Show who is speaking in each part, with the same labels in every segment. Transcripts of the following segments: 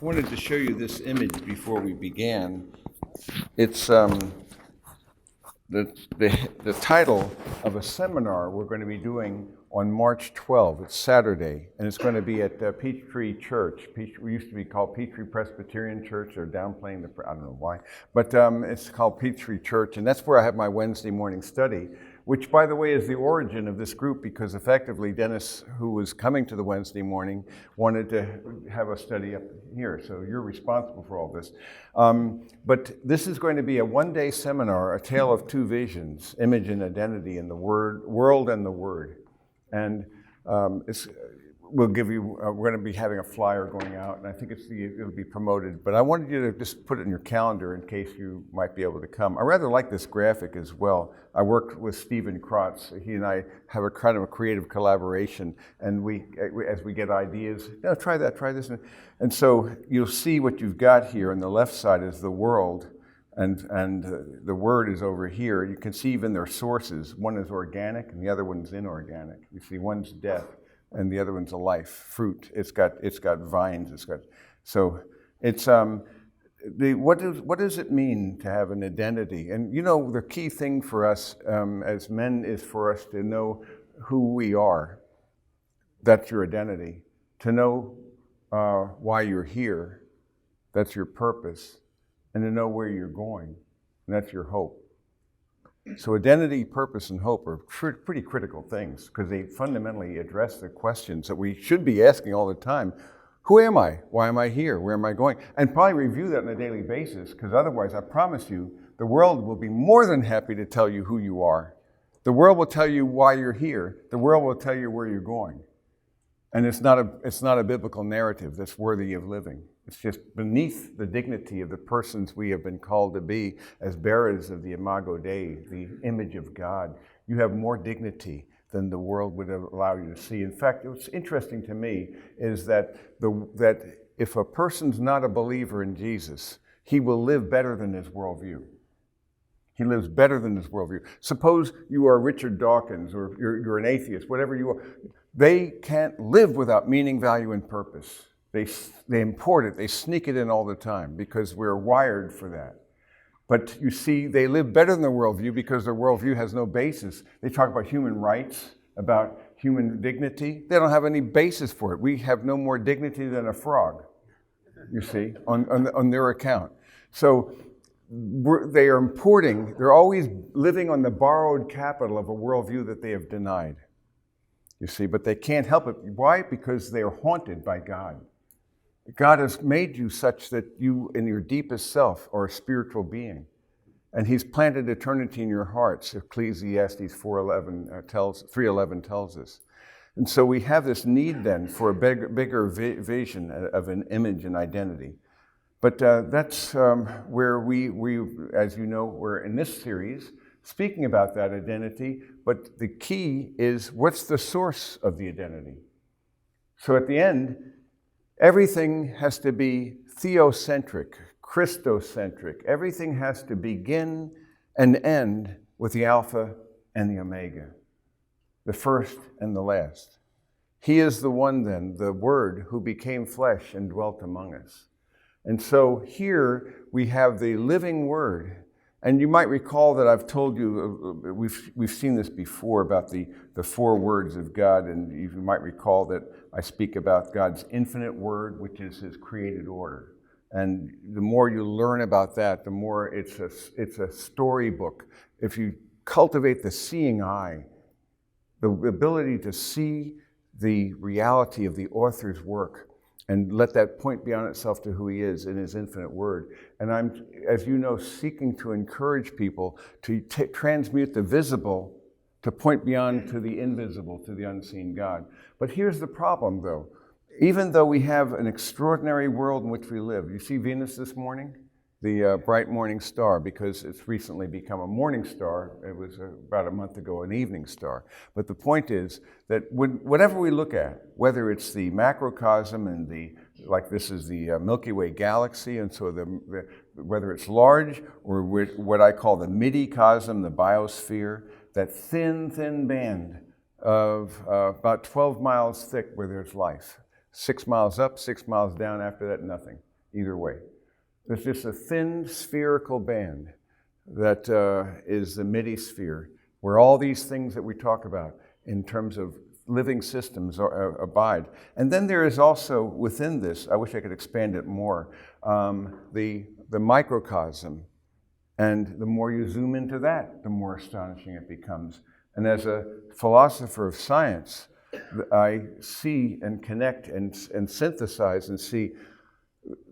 Speaker 1: I wanted to show you this image before we began. It's the title of a seminar we're going to be doing on March 12th. It's Saturday, and it's going to be at Peachtree Church. We used to be called Peachtree Presbyterian Church. They're downplaying I don't know why, but it's called Peachtree Church, and that's where I have my Wednesday morning study, which, by the way, is the origin of this group, because effectively Dennis, who was coming to the Wednesday morning, wanted to have a study up here. So you're responsible for all this. But this is going to be a one-day seminar, A Tale of Two Visions, Image and Identity in the World and the Word. And we'll give you, we're going to be having a flyer going out, and I think it'll be promoted. But I wanted you to just put it in your calendar in case you might be able to come. I rather like this graphic as well. I worked with Stephen Krotz. He and I have a kind of a creative collaboration, and as we get ideas, try that, try this. And so you'll see what you've got here. On the left side is the world, and the word is over here. You can see even their sources. One is organic, and the other one's inorganic. You see, one's death, and the other one's a life, fruit. It's got vines. What does it mean to have an identity? And the key thing for us as men is for us to know who we are. That's your identity. To know why you're here. That's your purpose. And to know where you're going. And that's your hope. So identity, purpose, and hope are pretty critical things, because they fundamentally address the questions that we should be asking all the time. Who am I? Why am I here? Where am I going? And probably review that on a daily basis, because otherwise, I promise you, the world will be more than happy to tell you who you are. The world will tell you why you're here. The world will tell you where you're going. And it's not a biblical narrative that's worthy of living. It's just beneath the dignity of the persons we have been called to be as bearers of the Imago Dei, the image of God. You have more dignity than the world would allow you to see. In fact, what's interesting to me is that if a person's not a believer in Jesus, he will live better than his worldview. He lives better than his worldview. Suppose you are Richard Dawkins, or you're an atheist, whatever you are. They can't live without meaning, value, and purpose. They import it, they sneak it in all the time, because we're wired for that. But you see, they live better than their worldview because their worldview has no basis. They talk about human rights, about human dignity. They don't have any basis for it. We have no more dignity than a frog, you see, on their account. So they're always living on the borrowed capital of a worldview that they have denied. You see, but they can't help it. Why? Because they are haunted by God. God has made you such that you, in your deepest self, are a spiritual being. And He's planted eternity in your hearts, Ecclesiastes 3:11 tells us. And so we have this need then for a bigger vision of an image and identity. But that's where we, as you know, we're in this series speaking about that identity. But the key is, what's the source of the identity? So at the end, everything has to be theocentric, Christocentric. Everything has to begin and end with the Alpha and the Omega, the first and the last. He is the one then, the Word, who became flesh and dwelt among us. And so here we have the living Word. And you might recall that I've told you, we've seen this before about the four words of God, and you might recall that I speak about God's infinite word, which is His created order. And the more you learn about that, the more it's a storybook. If you cultivate the seeing eye, the ability to see the reality of the author's work, and let that point beyond itself to who He is in His infinite word. And I'm, as you know, seeking to encourage people to transmute the visible to point beyond to the invisible, to the unseen God. But here's the problem, though. Even though we have an extraordinary world in which we live, you see Venus this morning? The bright morning star, because it's recently become a morning star. It was about a month ago an evening star. But the point is that whatever we look at, whether it's the macrocosm and like this is the Milky Way galaxy, and so whether it's large or what I call the midicosm, the biosphere, that thin band of about 12 miles thick where there's life. 6 miles up, 6 miles down, after that, nothing. either way. There's just a thin spherical band that is the midi-sphere, where all these things that we talk about in terms of living systems abide. And then there is also within this, I wish I could expand it more, the microcosm. And the more you zoom into that, the more astonishing it becomes. And as a philosopher of science, I see and connect and synthesize and see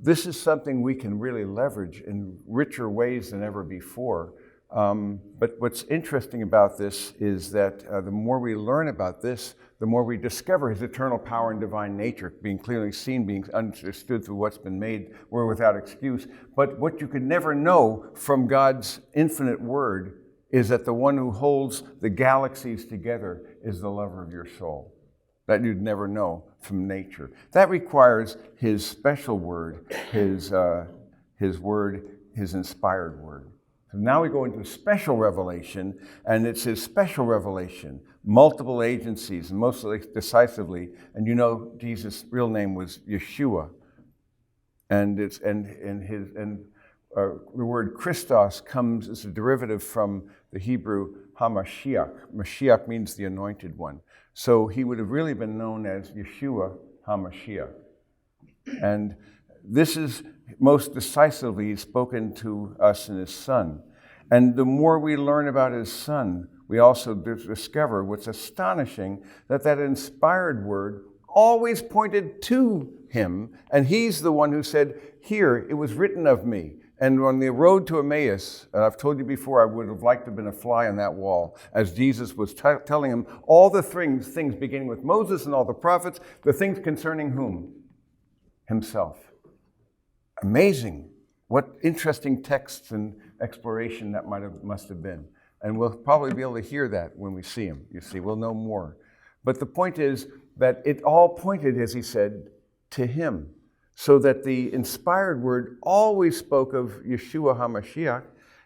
Speaker 1: this is something we can really leverage in richer ways than ever before. But what's interesting about this is that the more we learn about this, the more we discover his eternal power and divine nature, being clearly seen, being understood through what's been made, we're without excuse. But what you could never know from God's infinite word is that the one who holds the galaxies together is the lover of your soul. That you'd never know from nature. That requires his special word, his word, his inspired word. So now we go into special revelation, and it's his special revelation, multiple agencies, and most decisively. And you know, Jesus' real name was Yeshua, and the word Christos comes as a derivative from the Hebrew HaMashiach. Mashiach means the anointed one. So he would have really been known as Yeshua HaMashiach. And this is most decisively spoken to us in his Son. And the more we learn about his Son, we also discover what's astonishing, that inspired word always pointed to him. And he's the one who said, here, it was written of me. And on the road to Emmaus, and I've told you before, I would have liked to have been a fly on that wall, as Jesus was telling him all the things beginning with Moses and all the prophets, the things concerning whom? Himself. Amazing. What interesting texts and exploration that must have been. And we'll probably be able to hear that when we see him. You see, we'll know more. But the point is that it all pointed, as he said, to him. So that the inspired word always spoke of Yeshua HaMashiach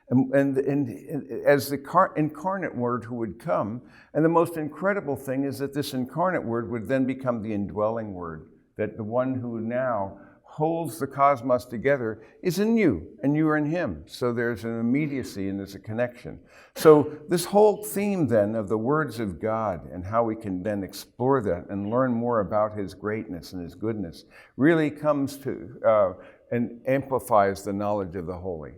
Speaker 1: and as the incarnate word who would come. And the most incredible thing is that this incarnate word would then become the indwelling word, that the one who now holds the cosmos together is in you, and you are in him. So there's an immediacy and there's a connection. So this whole theme then of the words of God and how we can then explore that and learn more about his greatness and his goodness really comes to and amplifies the knowledge of the holy.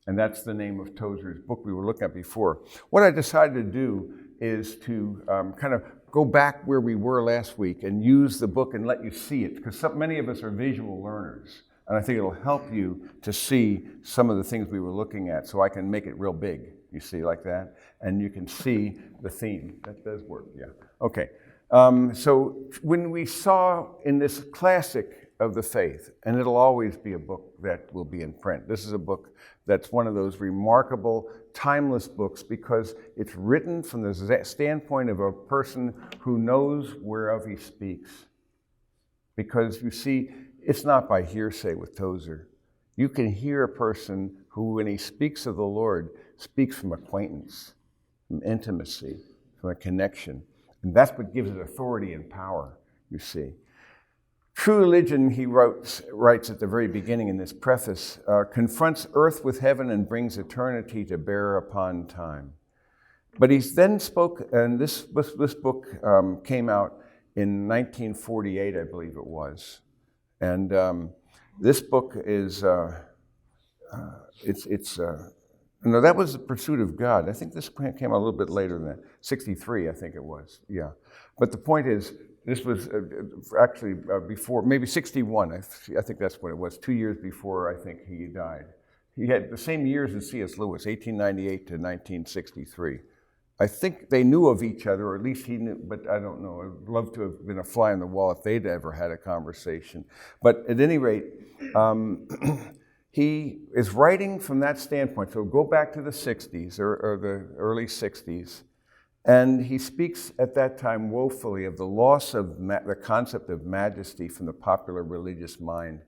Speaker 1: And that's the name of Tozers' book we were looking at before. What I decided to do is to kind of go back where we were last week and use the book and let you see it, because many of us are visual learners, and I think it'll help you to see some of the things we were looking at, so I can make it real big, you see, like that, and you can see the theme. That does work, yeah. Okay, so when we saw in this classic of the faith, and it'll always be a book that will be in print. This is a book that's one of those remarkable, timeless books because it's written from the standpoint of a person who knows whereof he speaks. Because you see, it's not by hearsay with Tozer. You can hear a person who, when he speaks of the Lord, speaks from acquaintance, from intimacy, from a connection. And that's what gives it authority and power, you see. True religion, he writes at the very beginning in this preface, confronts earth with heaven and brings eternity to bear upon time. But he then spoke, and this book came out in 1948, I believe it was. And this book is, no, that was The Pursuit of God. I think this came out a little bit later than that, 63, I think it was, yeah. But the point is, this was actually before, maybe 61, I think that's what it was, 2 years before I think he died. He had the same years as C.S. Lewis, 1898 to 1963. I think they knew of each other, or at least he knew, but I don't know. I'd love to have been a fly on the wall if they'd ever had a conversation. But at any rate, he is writing from that standpoint. So go back to the 60s, or the early 60s, and he speaks at that time woefully of the loss of the concept of majesty from the popular religious mind.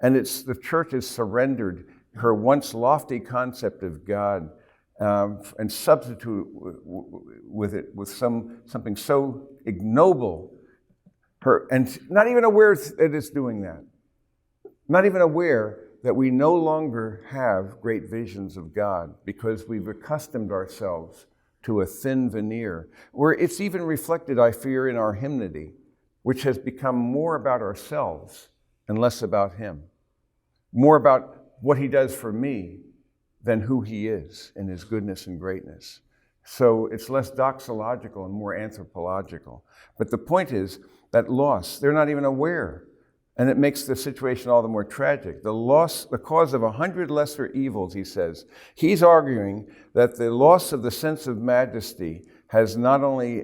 Speaker 1: And the church has surrendered her once lofty concept of God and substitute with it with something so ignoble, and not even aware that it's doing that. not even aware that we no longer have great visions of God because we've accustomed ourselves to a thin veneer, where it's even reflected, I fear, in our hymnody, which has become more about ourselves and less about Him, more about what He does for me than who He is in His goodness and greatness. So it's less doxological and more anthropological. But the point is that loss, they're not even aware. And it makes the situation all the more tragic. The cause of 100 lesser evils, he says. He's arguing that the loss of the sense of majesty has not only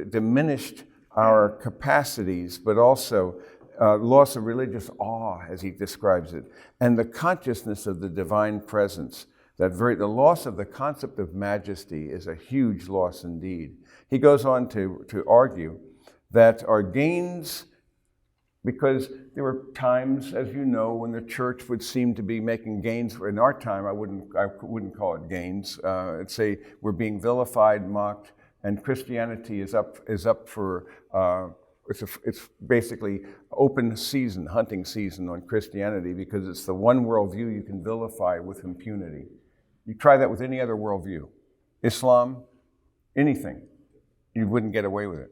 Speaker 1: diminished our capacities, but also loss of religious awe, as he describes it, and the consciousness of the divine presence. The loss of the concept of majesty is a huge loss indeed. He goes on to argue that our gains, because there were times, as you know, when the church would seem to be making gains. In our time, I wouldn't call it gains. I'd say we're being vilified, mocked, and Christianity is up for. It's basically open season, hunting season on Christianity, because it's the one worldview you can vilify with impunity. You try that with any other worldview, Islam, anything, you wouldn't get away with it.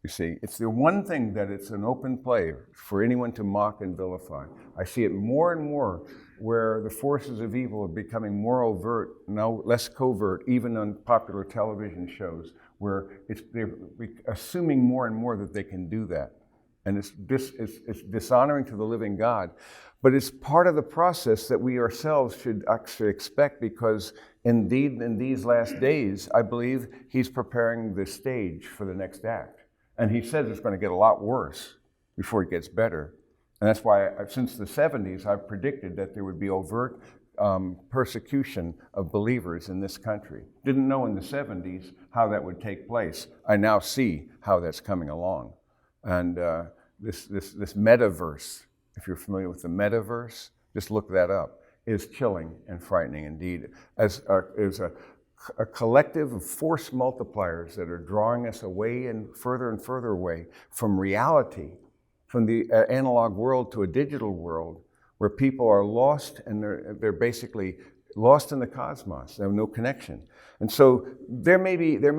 Speaker 1: You see, it's the one thing that it's an open play for anyone to mock and vilify. I see it more and more where the forces of evil are becoming more overt, no less covert, even on popular television shows, where they're assuming more and more that they can do that. And it's dishonoring to the living God. But it's part of the process that we ourselves should actually expect, because indeed in these last days, I believe He's preparing the stage for the next act. And He says it's going to get a lot worse before it gets better. And that's why since the 70s, I've predicted that there would be overt persecution of believers in this country. Didn't know in the 70s how that would take place. I now see how that's coming along. And this metaverse, if you're familiar with the metaverse, just look that up, is chilling and frightening indeed. As a collective of force multipliers that are drawing us away and further away from reality, from the analog world to a digital world, where people are lost and they're basically lost in the cosmos. They have no connection. And so there may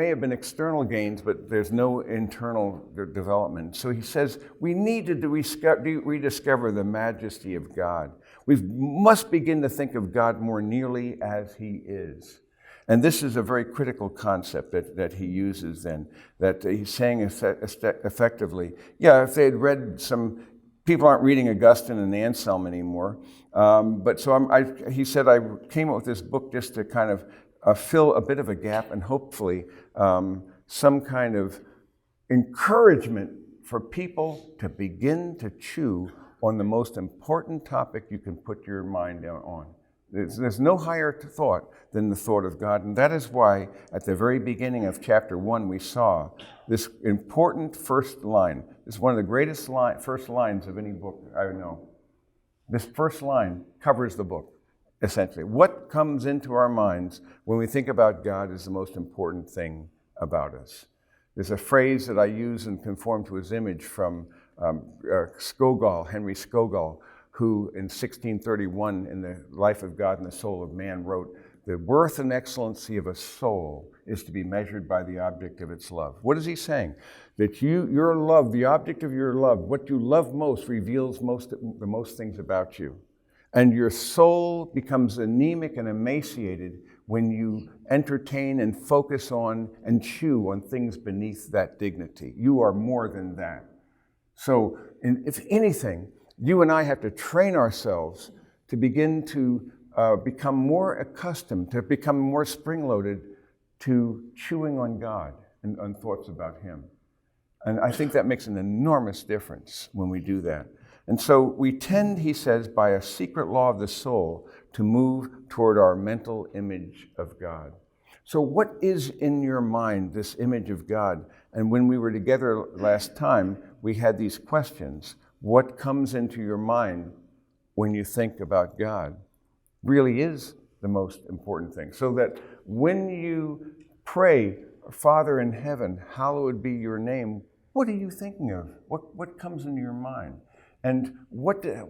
Speaker 1: have been external gains, but there's no internal development. So he says we need to rediscover the majesty of God. We must begin to think of God more nearly as He is. And this is a very critical concept that he uses then, that he's saying effectively, if they had read people aren't reading Augustine and Anselm anymore, but so he said I came up with this book just to kind of fill a bit of a gap and hopefully some kind of encouragement for people to begin to chew on the most important topic you can put your mind on. There's no higher thought than the thought of God. And that is why at the very beginning of chapter 1, we saw this important first line. It's one of the greatest first lines of any book I know. This first line covers the book, essentially. What comes into our minds when we think about God is the most important thing about us. There's a phrase that I use and conform to His image from Henry Scougal, who in 1631, in the Life of God and the Soul of Man, wrote, "The worth and excellency of a soul is to be measured by the object of its love." What is he saying? That your love, the object of your love, what you love most reveals the most things about you. And your soul becomes anemic and emaciated when you entertain and focus on and chew on things beneath that dignity. You are more than that. So, if anything, you and I have to train ourselves to begin to become more accustomed, to become more spring-loaded to chewing on God and on thoughts about Him. And I think that makes an enormous difference when we do that. And so we tend, he says, by a secret law of the soul, to move toward our mental image of God. So what is in your mind, this image of God? And when we were together last time, we had these questions. What comes into your mind when you think about God really is the most important thing. So that when you pray, Father in heaven, hallowed be your name, what are you thinking of? What comes into your mind? And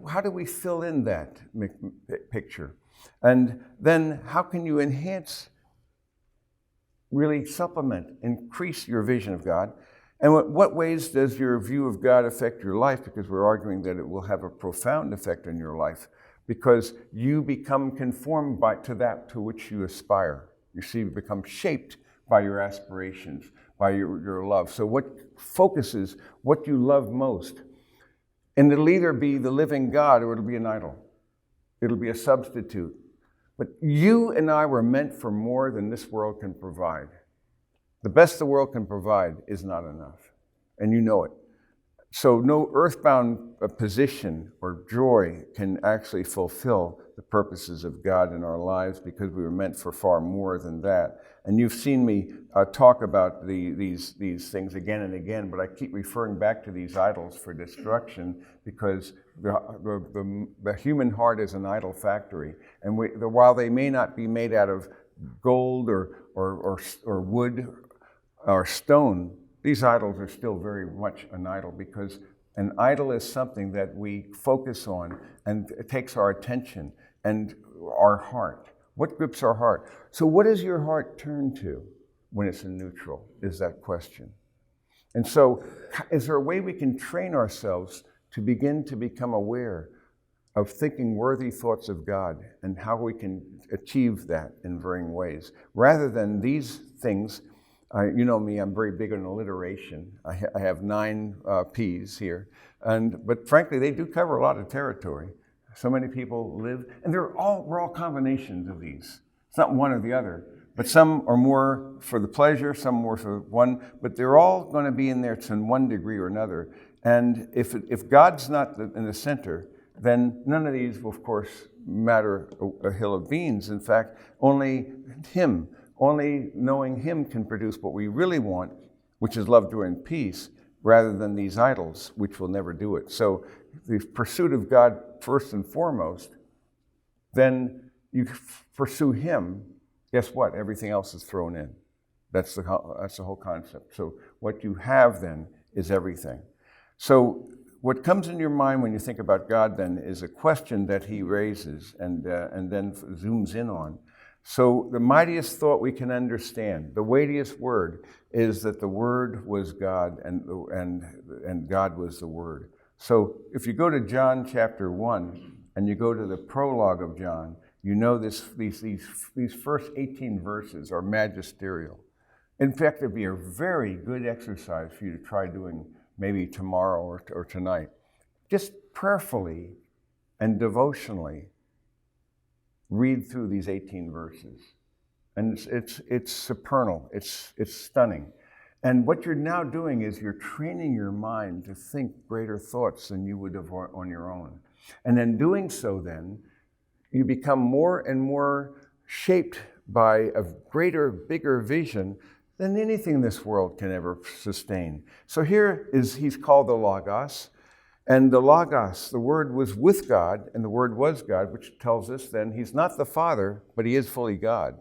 Speaker 1: how do we fill in that picture? And then how can you enhance, really supplement, increase your vision of God? And what ways does your view of God affect your life? Because we're arguing that it will have a profound effect on your life, because you become conformed to that to which you aspire. You see, you become shaped by your aspirations, by your love. So what focuses what you love most? And it'll either be the living God or it'll be an idol. It'll be a substitute. But you and I were meant for more than this world can provide. The best the world can provide is not enough, and you know it. So no earthbound position or joy can actually fulfill the purposes of God in our lives, because we were meant for far more than that. And you've seen me talk about these things again and again, but I keep referring back to these idols for destruction, because the human heart is an idol factory. And while they may not be made out of gold or wood or stone, these idols are still very much an idol, because an idol is something that we focus on and it takes our attention and our heart. What grips our heart? So what does your heart turn to when it's in neutral, is that question. And so is there a way we can train ourselves to begin to become aware of thinking worthy thoughts of God, and how we can achieve that in varying ways, rather than these things? You know me, I'm very big on alliteration. I have 9 P's here. But frankly, they do cover a lot of territory. So many people live, and we're all combinations of these. It's not one or the other, but some are more for the pleasure, some more for one, but they're all going to be in there to one degree or another. And if God's not in the center, then none of these will, of course, matter a hill of beans. In fact, only Him, only knowing Him can produce what we really want, which is love, joy, and peace, rather than these idols, which will never do it. So the pursuit of God first and foremost, then you pursue Him, guess what? Everything else is thrown in. That's the whole concept. So what you have then is everything. So what comes in your mind when you think about God then is a question that He raises and then zooms in on. So the mightiest thought we can understand, the weightiest word, is that the Word was God and God was the Word. So if you go to John chapter 1 and you go to the prologue of John, you know these first 18 verses are magisterial. In fact, it'd be a very good exercise for you to try doing maybe tomorrow or tonight. Just prayerfully and devotionally read through these 18 verses. And it's supernal, it's stunning. And what you're now doing is you're training your mind to think greater thoughts than you would have on your own. And in doing so then, you become more and more shaped by a greater, bigger vision than anything this world can ever sustain. So he's called the Logos. And the Logos, the Word was with God, and the Word was God, which tells us then He's not the Father, but He is fully God.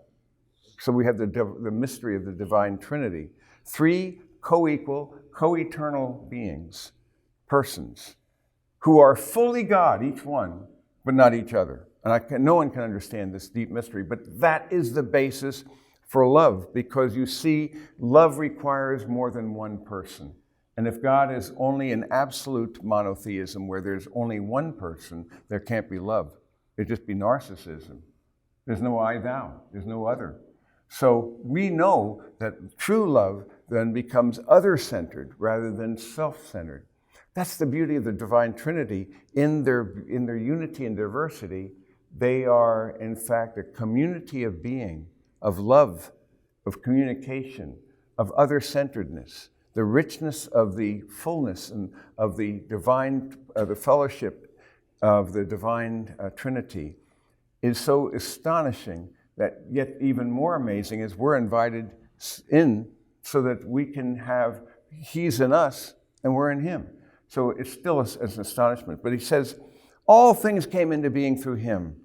Speaker 1: So we have the mystery of the divine Trinity. 3 co-equal, co-eternal beings, persons, who are fully God, each one, but not each other. And no one can understand this deep mystery, but that is the basis for love, because you see, love requires more than one person. And if God is only an absolute monotheism where there's only one person, there can't be love. It'd just be narcissism. There's no I, thou. There's no other. So we know that true love then becomes other-centered rather than self-centered. That's the beauty of the divine Trinity. In their unity and diversity, they are, in fact, a community of being, of love, of communication, of other-centeredness. The richness of the fullness and of the divine, the fellowship of the divine Trinity is so astonishing that yet even more amazing is we're invited in so that we can have, He's in us and we're in Him. So it's still an astonishment. But He says, all things came into being through Him.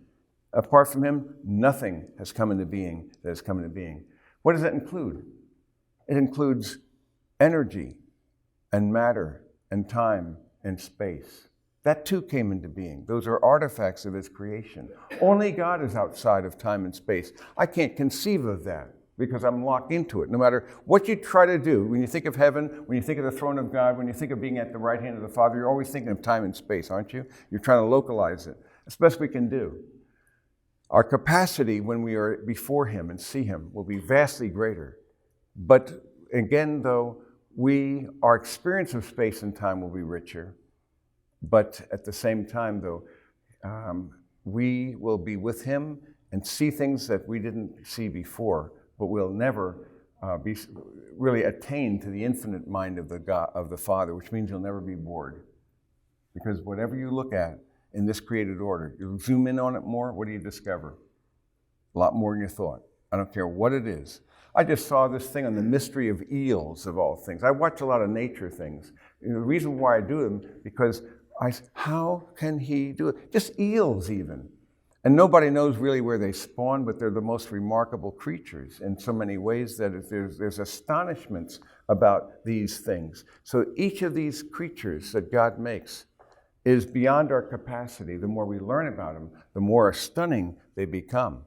Speaker 1: Apart from Him, nothing has come into being that has come into being. What does that include? It includes energy and matter and time and space. That too came into being. Those are artifacts of his creation. Only God is outside of time and space. I can't conceive of that because I'm locked into it. No matter what you try to do, when you think of heaven, when you think of the throne of God, when you think of being at the right hand of the Father, you're always thinking of time and space, aren't you? You're trying to localize it. That's the best we can do. Our capacity when we are before him and see him will be vastly greater. But again, though, our experience of space and time will be richer. But at the same time, though, we will be with him and see things that we didn't see before, but we'll never be really attain to the infinite mind of the Father, which means you'll never be bored. Because whatever you look at in this created order, you zoom in on it more, what do you discover? A lot more than you thought. I don't care what it is. I just saw this thing on the mystery of eels, of all things. I watch a lot of nature things. And the reason why I do them, because how can he do it? Just eels even. And nobody knows really where they spawn, but they're the most remarkable creatures in so many ways that there's astonishments about these things. So each of these creatures that God makes is beyond our capacity. The more we learn about them, the more stunning they become.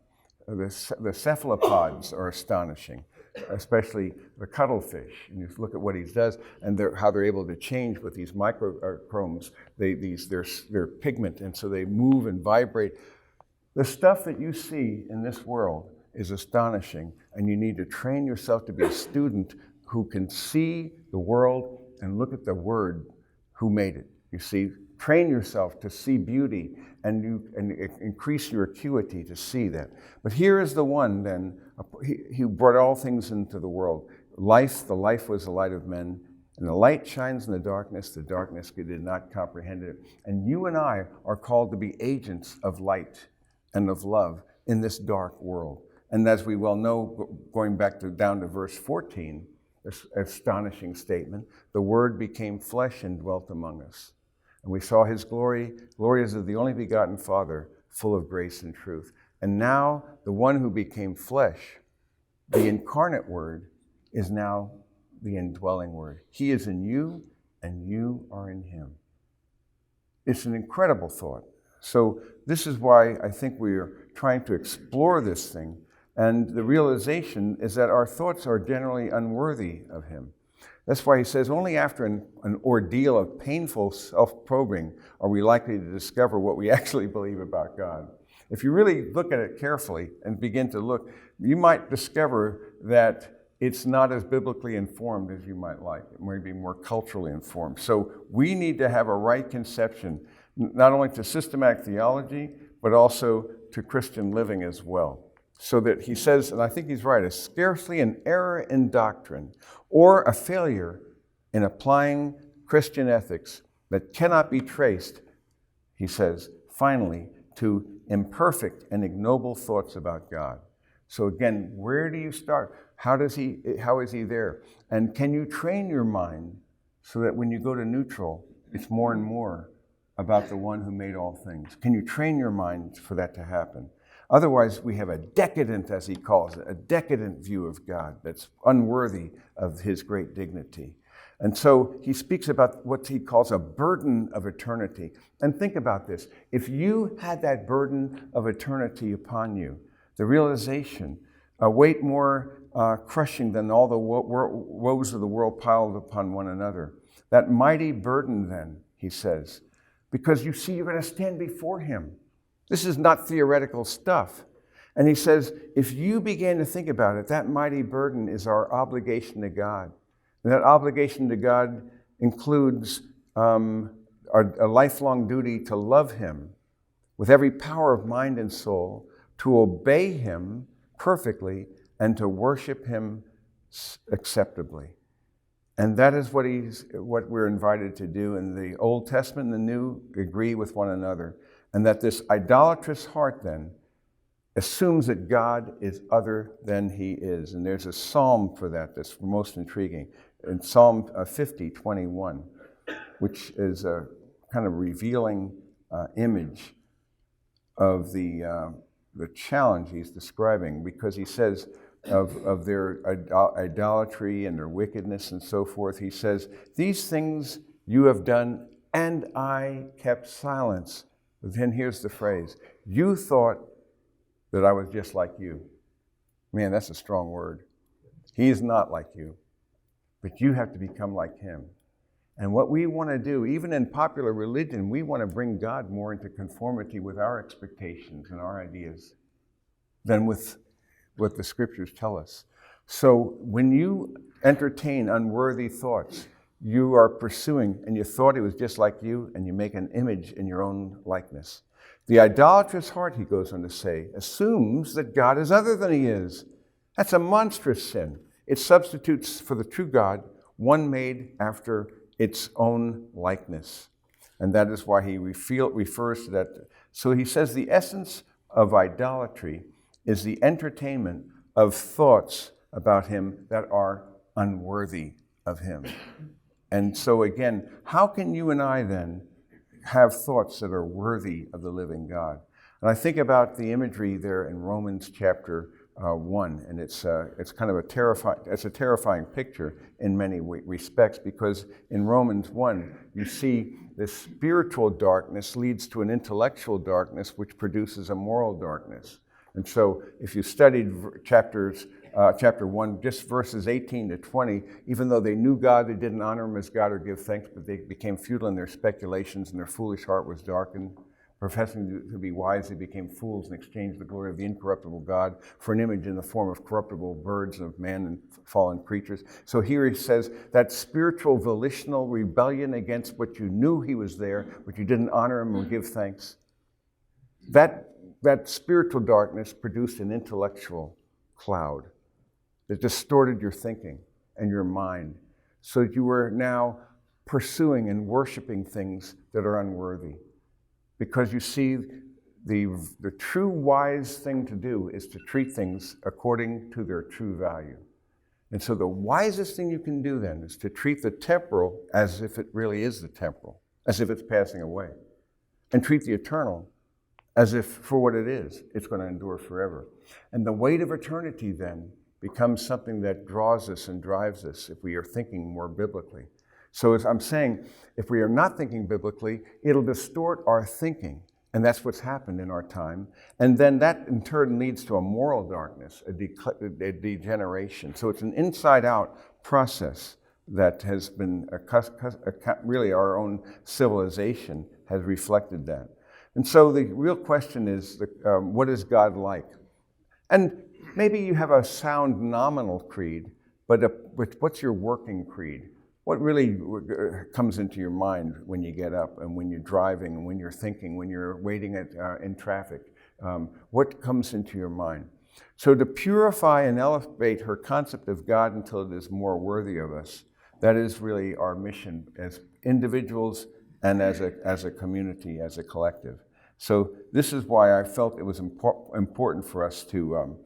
Speaker 1: The cephalopods are astonishing, especially the cuttlefish. And you look at what he does and how they're able to change with these microchromes, their pigment, and so they move and vibrate. The stuff that you see in this world is astonishing, and you need to train yourself to be a student who can see the world and look at the Word who made it. You see, train yourself to see beauty and increase your acuity to see that. But here is the one then, he brought all things into the world. The life was the light of men, and the light shines in the darkness did not comprehend it. And you and I are called to be agents of light and of love in this dark world. And as we well know, going back down to verse 14, this astonishing statement, the Word became flesh and dwelt among us. And we saw his glory as of the only begotten Father, full of grace and truth. And now the one who became flesh, the incarnate Word, is now the indwelling Word. He is in you, and you are in him. It's an incredible thought. So this is why I think we are trying to explore this thing. And the realization is that our thoughts are generally unworthy of him. That's why he says only after an ordeal of painful self-probing are we likely to discover what we actually believe about God. If you really look at it carefully and begin to look, you might discover that it's not as biblically informed as you might like. It might be more culturally informed. So we need to have a right conception, not only to systematic theology, but also to Christian living as well. So that he says, and I think he's right, is scarcely an error in doctrine or a failure in applying Christian ethics that cannot be traced, he says, finally, to imperfect and ignoble thoughts about God. So again, where do you start? How is he there? And can you train your mind so that when you go to neutral, it's more and more about the one who made all things? Can you train your mind for that to happen? Otherwise, we have a decadent, as he calls it, a decadent view of God that's unworthy of his great dignity. And so he speaks about what he calls a burden of eternity. And think about this. If you had that burden of eternity upon you, the realization, a weight more crushing than all the woes of the world piled upon one another, that mighty burden then, he says, because you see you're going to stand before him. This is not theoretical stuff. And he says, if you begin to think about it, that mighty burden is our obligation to God. And that obligation to God includes a lifelong duty to love him with every power of mind and soul, to obey him perfectly, and to worship him acceptably. And that is what we're invited to do. And the Old Testament and the New agree with one another. And that this idolatrous heart then assumes that God is other than he is. And there's a psalm for that that's most intriguing. In Psalm 50:21, which is a kind of revealing image of the challenge he's describing, because he says of their idolatry and their wickedness and so forth, he says, these things you have done and I kept silence. But then here's the phrase, you thought that I was just like you. Man, that's a strong word. He is not like you, but you have to become like him. And what we want to do, even in popular religion, we want to bring God more into conformity with our expectations and our ideas than with what the scriptures tell us. So when you entertain unworthy thoughts, you are pursuing, and you thought he was just like you, and you make an image in your own likeness. The idolatrous heart, he goes on to say, assumes that God is other than he is. That's a monstrous sin. It substitutes for the true God one made after its own likeness. And that is why he refers to that. So he says the essence of idolatry is the entertainment of thoughts about him that are unworthy of him. And so again, how can you and I then have thoughts that are worthy of the living God? And I think about the imagery there in Romans chapter 1, and it's kind of a terrifying picture in many respects, because in Romans 1 you see this spiritual darkness leads to an intellectual darkness, which produces a moral darkness. And so if you studied chapter 1, just verses 18 to 20, even though they knew God, they didn't honor him as God or give thanks, but they became futile in their speculations, and their foolish heart was darkened. Professing to be wise, they became fools and exchanged the glory of the incorruptible God for an image in the form of corruptible birds and of man and fallen creatures. So here he says that spiritual volitional rebellion against what you knew he was there, but you didn't honor him or give thanks. That spiritual darkness produced an intellectual cloud that distorted your thinking and your mind, so that you were now pursuing and worshiping things that are unworthy. Because you see, the true wise thing to do is to treat things according to their true value. And so the wisest thing you can do then is to treat the temporal as if it really is the temporal, as if it's passing away, and treat the eternal as if for what it is, it's going to endure forever. And the weight of eternity then becomes something that draws us and drives us if we are thinking more biblically. So as I'm saying, if we are not thinking biblically, it'll distort our thinking. And that's what's happened in our time. And then that in turn leads to a moral darkness, a degeneration. So it's an inside-out process that has been, really our own civilization has reflected that. And so the real question is, what is God like? And maybe you have a sound nominal creed, but what's your working creed? What really comes into your mind when you get up and when you're driving, when you're thinking, when you're waiting in traffic? What comes into your mind? So to purify and elevate her concept of God until it is more worthy of us, that is really our mission as individuals and as a community, as a collective. So this is why I felt it was important for us to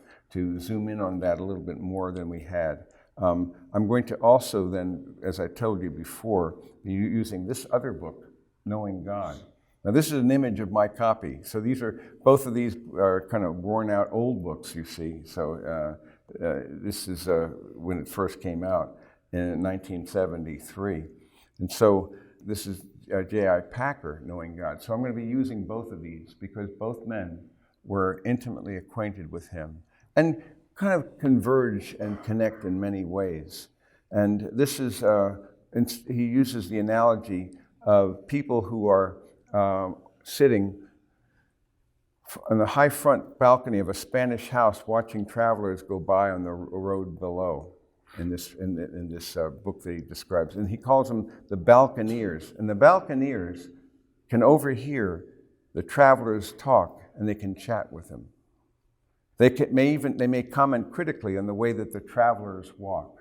Speaker 1: zoom in on that a little bit more than we had. I'm going to also then, as I told you before, be using this other book, Knowing God. Now this is an image of my copy. So both of these are kind of worn out old books, you see. So this is when it first came out in 1973. And so this is J.I. Packer, Knowing God. So I'm going to be using both of these because both men were intimately acquainted with him and kind of converge and connect in many ways. And this is, he uses the analogy of people who are sitting on the high front balcony of a Spanish house watching travelers go by on the road below in this book that he describes. And he calls them the balconeers. And the balconeers can overhear the travelers talk and they can chat with them. They may comment critically on the way that the travelers walk.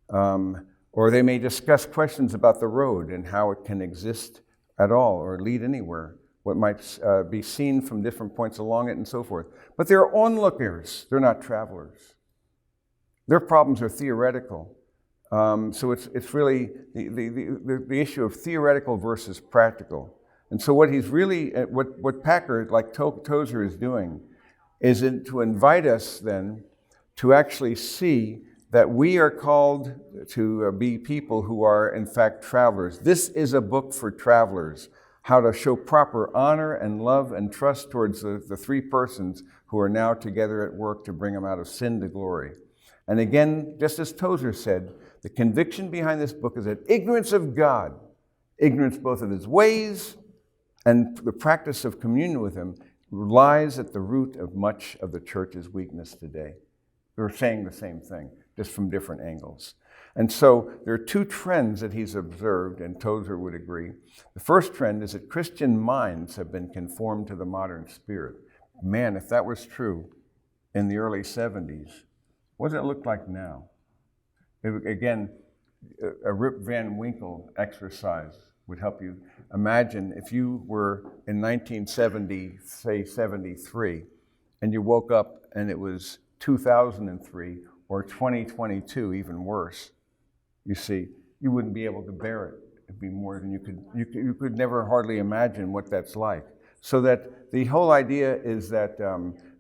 Speaker 1: Or they may discuss questions about the road and how it can exist at all or lead anywhere, what might be seen from different points along it and so forth. But they're onlookers, they're not travelers. Their problems are theoretical. So it's really the issue of theoretical versus practical. And so what Packer, like Tozer, is doing is to invite us then to actually see that we are called to be people who are, in fact, travelers. This is a book for travelers, how to show proper honor and love and trust towards the three persons who are now together at work to bring them out of sin to glory. And again, just as Tozer said, the conviction behind this book is that ignorance of God, ignorance both of his ways and the practice of communion with him, lies at the root of much of the church's weakness today. We're saying the same thing, just from different angles. And so there are two trends that he's observed, and Tozer would agree. The first trend is that Christian minds have been conformed to the modern spirit. Man, if that was true in the early 70s, what does it look like now? Again, a Rip Van Winkle exercise would help you imagine if you were in 1970, say 73, and you woke up and it was 2003 or 2022, even worse. You see, you wouldn't be able to bear it. It'd be more than you could never hardly imagine what that's like. So that the whole idea is that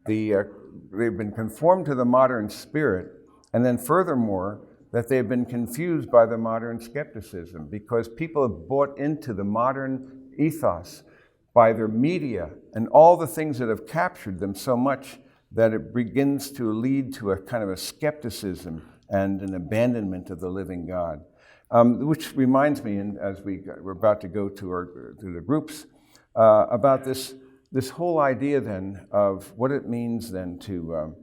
Speaker 1: they've been conformed to the modern spirit, and then furthermore, that they've been confused by the modern skepticism, because people have bought into the modern ethos by their media and all the things that have captured them so much that it begins to lead to a kind of a skepticism and an abandonment of the living God. Which reminds me, and as we're about to go to the groups, about this whole idea then of what it means then to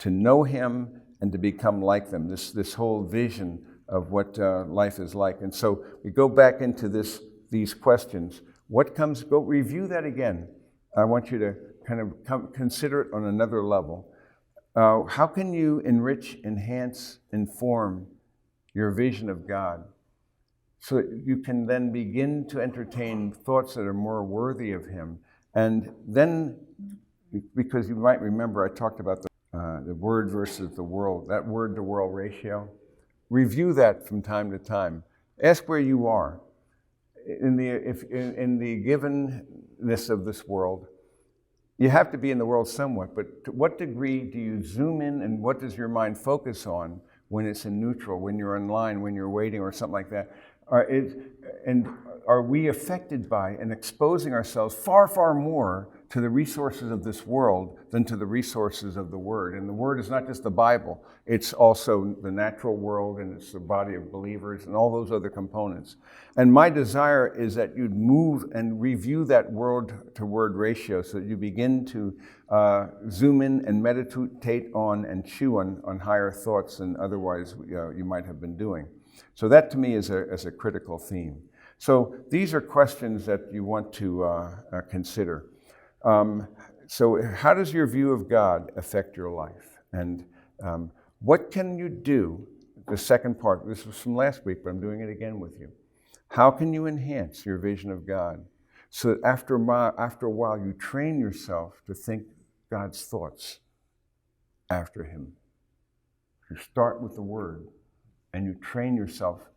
Speaker 1: know him and to become like them, this whole vision of what life is like. And so we go back into these questions. Go review that again. I want you to kind of consider it on another level. How can you enrich, enhance, inform your vision of God so that you can then begin to entertain thoughts that are more worthy of him? And then, because you might remember, I talked about the word versus the world, that word to world ratio. Review that from time to time. Ask where you are in the givenness of this world. You have to be in the world somewhat, but to what degree do you zoom in, and what does your mind focus on when it's in neutral, when you're in line, when you're waiting, or something like that? And are we affected by and exposing ourselves far, far more to the resources of this world than to the resources of the Word? And the Word is not just the Bible, it's also the natural world, and it's the body of believers and all those other components. And my desire is that you'd move and review that word-to-word ratio so that you begin to zoom in and meditate on and chew on higher thoughts than otherwise you might have been doing. So that to me is a critical theme. So these are questions that you want to consider. So how does your view of God affect your life? And what can you do? The second part, this was from last week, but I'm doing it again with you. How can you enhance your vision of God so that after a while you train yourself to think God's thoughts after him? You start with the Word and you train yourself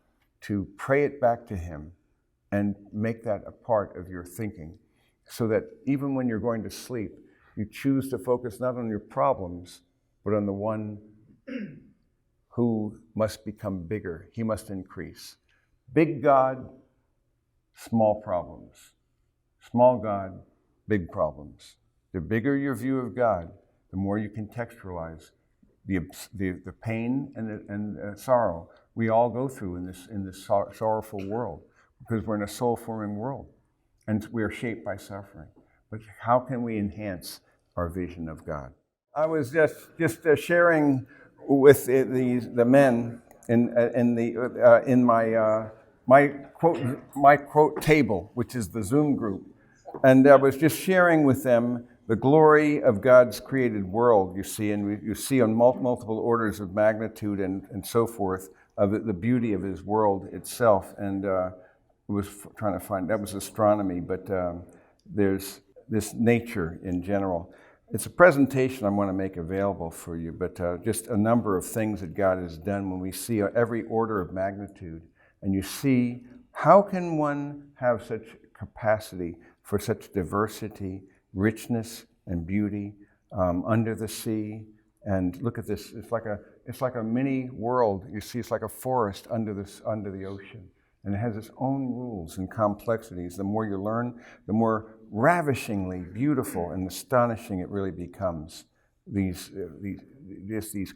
Speaker 1: to pray it back to him and make that a part of your thinking, so that even when you're going to sleep, you choose to focus not on your problems, but on the one who must become bigger. He must increase. Big God, small problems. Small God, big problems. The bigger your view of God, the more you contextualize the pain and sorrow we all go through in this sorrowful world, because we're in a soul-forming world, and we are shaped by suffering. But how can we enhance our vision of God? I was just sharing with the men in my quote table, which is the Zoom group, and I was just sharing with them the glory of God's created world. You see, and you see on multiple orders of magnitude and so forth of the beauty of His world itself. And was trying to find, that was astronomy, but there's this nature in general. It's a presentation I want to make available for you, but just a number of things that God has done when we see every order of magnitude, and you see how can one have such capacity for such diversity, richness, and beauty under the sea, And look at this, it's like a mini world. You see, it's like a forest under the ocean. And it has its own rules and complexities. The more you learn, the more ravishingly beautiful and astonishing it really becomes. These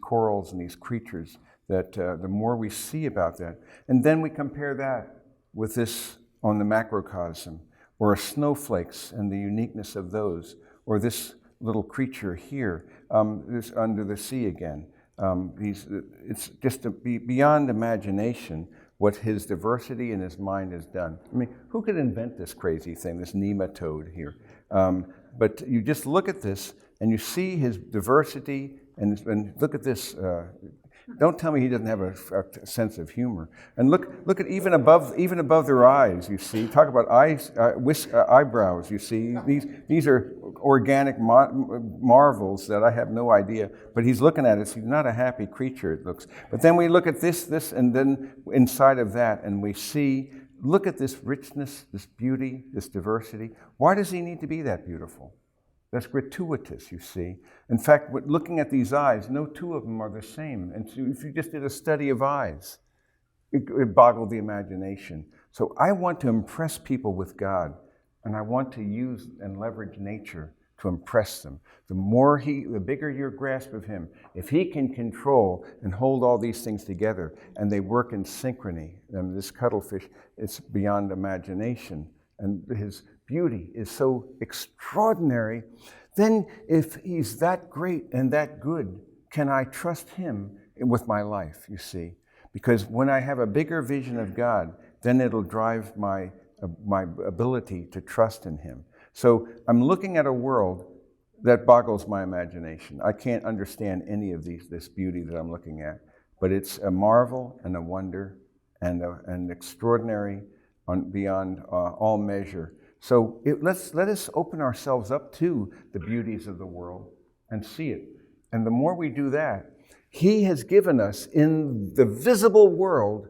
Speaker 1: corals and these creatures, that the more we see about that. And then we compare that with this on the macrocosm, or snowflakes and the uniqueness of those, or this little creature here, this under the sea again. It's just beyond imagination what his diversity and his mind has done. I mean, who could invent this crazy thing, this nematode here? But you just look at this and you see his diversity, and look at this. Don't tell me he doesn't have a sense of humor. And look at even above their eyes. You see, talk about eyebrows. You see, these are organic marvels that I have no idea. But he's looking at us. He's not a happy creature, it looks. But then we look at this, and then inside of that, and we see. Look at this richness, this beauty, this diversity. Why does he need to be that beautiful? That's gratuitous, you see. In fact, looking at these eyes, no two of them are the same. And so if you just did a study of eyes, it boggled the imagination. So I want to impress people with God, and I want to use and leverage nature to impress them. The bigger your grasp of him, if he can control and hold all these things together, and they work in synchrony, and this cuttlefish, it's beyond imagination. And his beauty is so extraordinary, then if he's that great and that good, can I trust him with my life, you see? Because when I have a bigger vision of God, then it'll drive my ability to trust in him. So I'm looking at a world that boggles my imagination. I can't understand any of this beauty that I'm looking at, but it's a marvel and a wonder and an extraordinary beyond all measure. So let us open ourselves up to the beauties of the world and see it. And the more we do that, he has given us in the visible world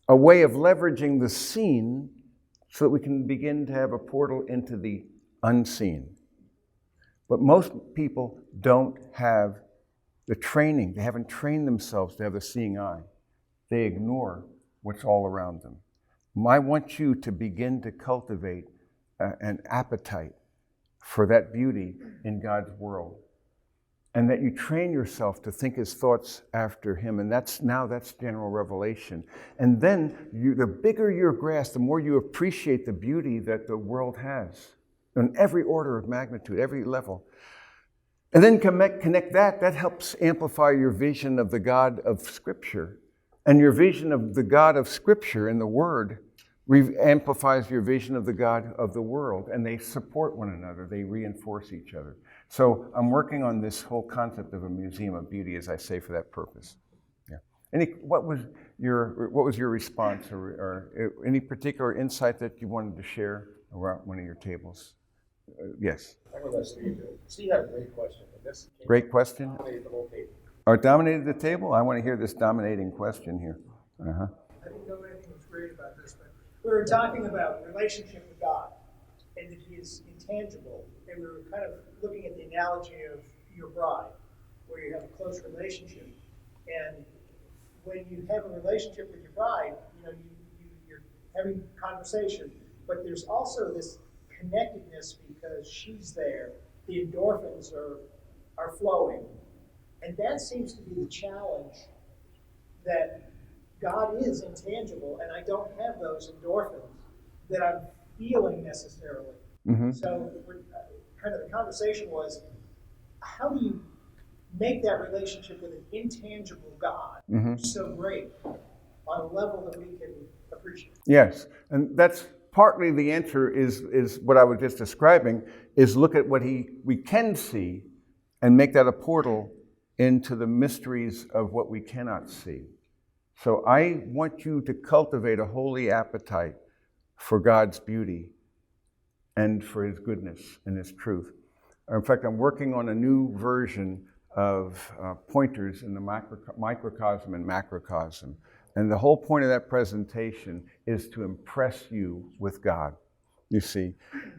Speaker 1: a way of leveraging the seen so that we can begin to have a portal into the unseen. But most people don't have the training. They haven't trained themselves to have the seeing eye. They ignore what's all around them. I want you to begin to cultivate an appetite for that beauty in God's world, and that you train yourself to think his thoughts after him, and that's general revelation. And then the bigger your grasp, the more you appreciate the beauty that the world has on every order of magnitude, every level. And then connect that helps amplify your vision of the God of Scripture. And your vision of the God of Scripture in the Word amplifies your vision of the God of the world, and they support one another. They reinforce each other. So I'm working on this whole concept of a museum of beauty, as I say, for that purpose. Yeah. What was your response, or any particular insight that you wanted to share around one of your tables? Yes.
Speaker 2: I'm going to let Steve had a great question.
Speaker 1: Great question.
Speaker 2: Dominated the whole table.
Speaker 1: Or dominated the table? I want to hear this dominating question here.
Speaker 3: I didn't know anything was great about this, but we were talking about relationship with God and that he is intangible. And we were kind of looking at the analogy of your bride, where you have a close relationship. And when you have a relationship with your bride, you're having conversation, but there's also this connectedness because she's there. The endorphins are flowing. And that seems to be the challenge, that God is intangible, and I don't have those endorphins that I'm feeling necessarily. Mm-hmm. So kind of the conversation was, how do you make that relationship with an intangible God so great on a level that we can appreciate?
Speaker 1: Yes, and that's partly the answer is what I was just describing, is look at what we can see and make that a portal into the mysteries of what we cannot see. So I want you to cultivate a holy appetite for God's beauty and for his goodness and his truth. In fact, I'm working on a new version of pointers in the microcosm and macrocosm. And the whole point of that presentation is to impress you with God, you see.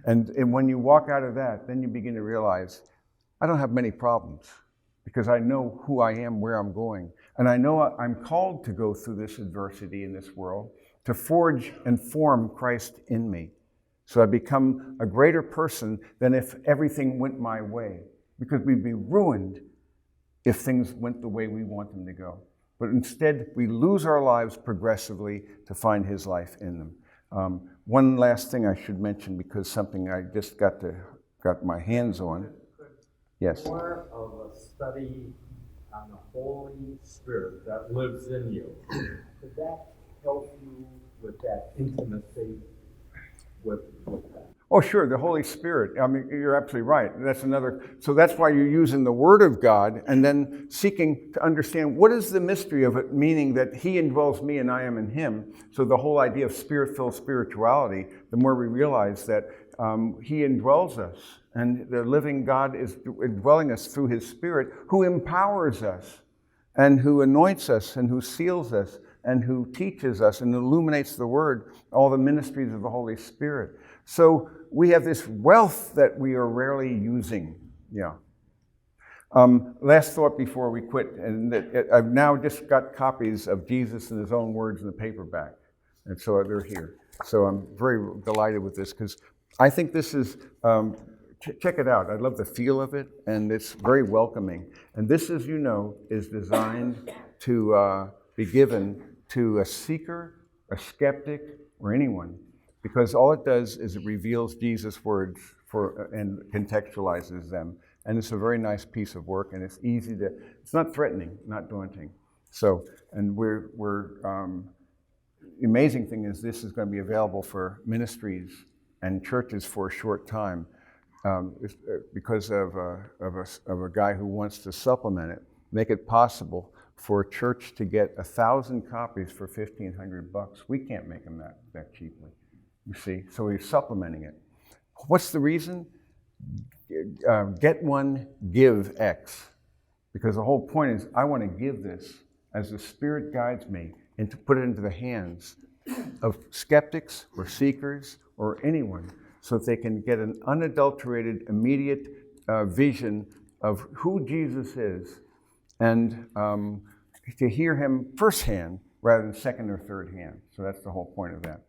Speaker 1: And when you walk out of that, then you begin to realize, I don't have many problems. because I know who I am, where I'm going. And I know I'm called to go through this adversity in this world to forge and form Christ in me. So I become a greater person than if everything went my way, because we'd be ruined if things went the way we want them to go. But instead, we lose our lives progressively to find His life in them. One last thing I should mention, because something I just got my hands on. Yes.
Speaker 4: More of a study on the Holy Spirit that lives in you. Could that help you with that intimacy with that?
Speaker 1: Oh, sure, the Holy Spirit. I mean, you're absolutely right. So that's why you're using the Word of God and then seeking to understand what is the mystery of it, meaning that He indwells me and I am in Him. So the whole idea of Spirit-filled spirituality, the more we realize that He indwells us, and the living God is indwelling us through His Spirit, who empowers us and who anoints us and who seals us and who teaches us and illuminates the Word, all the ministries of the Holy Spirit. So we have this wealth that we are rarely using. Yeah. Last thought before we quit, and I've now just got copies of Jesus in His own words in the paperback, and so they're here. So I'm very delighted with this, because I think this is, check it out. I love the feel of it, and it's very welcoming. And this, as you know, is designed to be given to a seeker, a skeptic, or anyone. Because all it does is it reveals Jesus' words and contextualizes them. And it's a very nice piece of work, and it's it's not threatening, not daunting. So, and the amazing thing is this is going to be available for ministries and churches for a short time because of a guy who wants to supplement it, make it possible for a church to get 1,000 copies for $1,500. We can't make them that cheaply. You see, so we're supplementing it. What's the reason? Get one, give X. Because the whole point is, I want to give this as the Spirit guides me and to put it into the hands of skeptics or seekers or anyone, so that they can get an unadulterated, immediate vision of who Jesus is, and to hear Him firsthand rather than second or third hand. So that's the whole point of that.